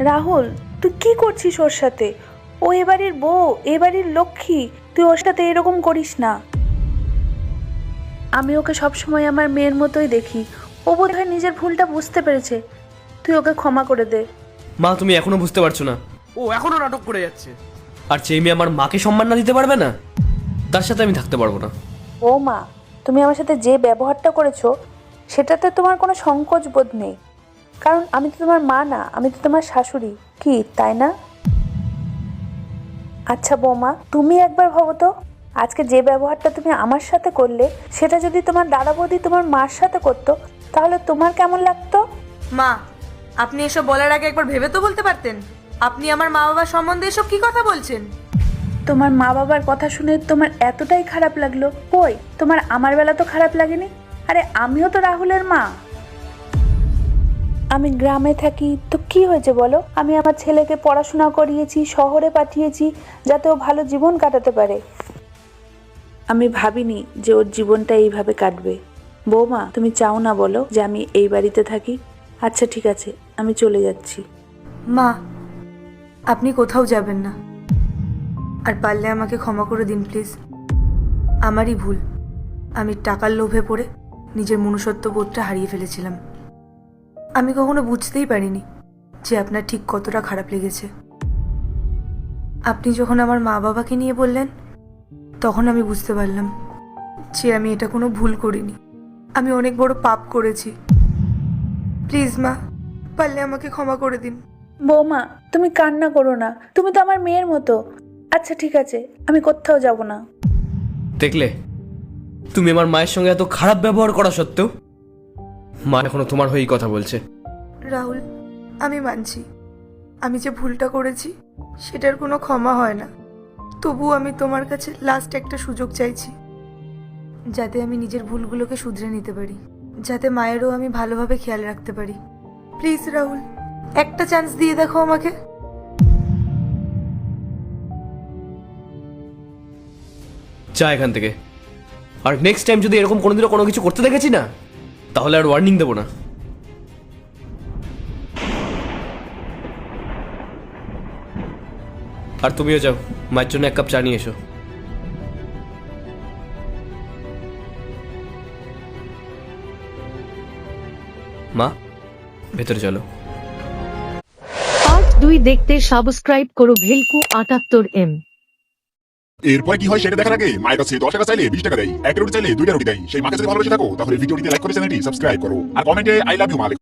রাহুল, তুই কি করছিস ওর সাথে? ও এবাড়ির বউ, এবাড়ির লক্ষ্মী, তুই ওর সাথে এরকম করিস না। আমি ওকে সবসময় আমার মেয়ের মতোই দেখি। ও বোধহয় নিজের ভুলটা বুঝতে পেরেছে। তুই ওকে ক্ষমা করে দে। মা, তুমি এখনো বুঝতে পারছো না? ও এখনো নাটক করে যাচ্ছে। আর যে মেয়ে আমার মাকে সম্মান না দিতে পারবে না, তার সাথে আমি থাকতে পারবো না। ও মা, তুমি আমার সাথে যে ব্যবহারটা করেছো সেটাতে তোমার কোনো সংকোচ বোধ নেই, কারণ আমি তো তোমার মা না, আমি তো তোমার শাশুড়ি, কি তাই না? আচ্ছা বৌমা, তুমি একবার ভাবো তো, আজকে যে ব্যবহারটা তুমি আমার সাথে করলে সেটা যদি তোমার দাদা বৌদি তোমার মার সাথে করতো, তাহলে তোমার কেমন লাগতো? মা, আপনি এসব বলার আগে একবার ভেবে তো বলতে পারতেন। আপনি আমার মা বাবার সম্বন্ধে এসব কি কথা বলছেন? তোমার মা বাবার কথা শুনে তোমার এতটাই খারাপ লাগলো? কই, তোমার আমার বেলা তো খারাপ লাগেনি। আরে আমিও তো রাহুলের মা। আমি গ্রামে থাকি তো কি হয়েছে বলো? আমি আমার ছেলেকে পড়াশোনা করিয়েছি, শহরে পাঠিয়েছি যাতে ও ভালো জীবন কাটাতে পারে। আমি ভাবিনি যে ওর জীবনটা এইভাবে কাটবে। বৌমা, তুমি চাও না বলো যে আমি এই বাড়িতে থাকি? আচ্ছা ঠিক আছে, আমি চলে যাচ্ছি। মা, আপনি কোথাও যাবেন না। আর পারলে আমাকে ক্ষমা করে দিন প্লিজ। আমারই ভুল। আমি টাকার লোভে পড়ে নিজের মনুষ্যত্ব বোধটা হারিয়ে ফেলেছিলাম। আমি কখনো বুঝতেই পারিনি যে আপনার ঠিক কতটা খারাপ লেগেছে। আপনি যখন আমার মা বাবাকে নিয়ে বললেন, তখন আমি বুঝতে পারলাম যে আমি এটা কোনো ভুল করিনি। আমি অনেক বড় পাপ করেছি। প্লিজ মা, পারলে আমাকে ক্ষমা করে দিন। বৌমা, তুমি কান্না করো না, তুমি তো আমার মেয়ের মতো। আচ্ছা ঠিক আছে, আমি কোথাও যাব না। দেখলে, তুমি আমার মায়ের সঙ্গে এত খারাপ ব্যবহার করা সত্ত্বেও মা এখনো তোমার হয়েই কথা বলছে। রাহুল, আমি মানছি আমি যে ভুলটা করেছি সেটার কোনো ক্ষমা হয় না। তবু আমি তোমার কাছে লাস্ট একটা সুযোগ চাইছি, যাতে আমি নিজের ভুলগুলোকে শুধরে নিতে পারি, যাতে মায়েরও আমি ভালোভাবে খেয়াল রাখতে পারি। প্লিজ রাহুল, একটা চান্স দিয়ে দেখো আমাকে। যা এখান থেকে। আর নেক্সট টাইম যদি এরকম কোনোদিনও কোনো কিছু করতে দেখেছি না, তাহলে আর ওয়ার্নিং দেবো না। আর তুমিও যাও, মায়ের জন্য এক কাপ চা নিয়ে এসো। মা, ভেতরে চলো। পার্ট 2 দেখতে সাবস্ক্রাইব করো ভেলকু 78M। এরপরে কি হয় সেটা দেখার আগে মায়ের কাছে 10 টাকা চাইলে 20 টাকা দেয়, 1 রুটি চাইলে 2টা রুটি দেয়। সেই মাকে যদি ভালোবেসে থাকো তাহলে ভিডিওটিতে লাইক করে চ্যানেলটি সাবস্ক্রাইব করো আর কমেন্টে আই লাভ ইউ মা।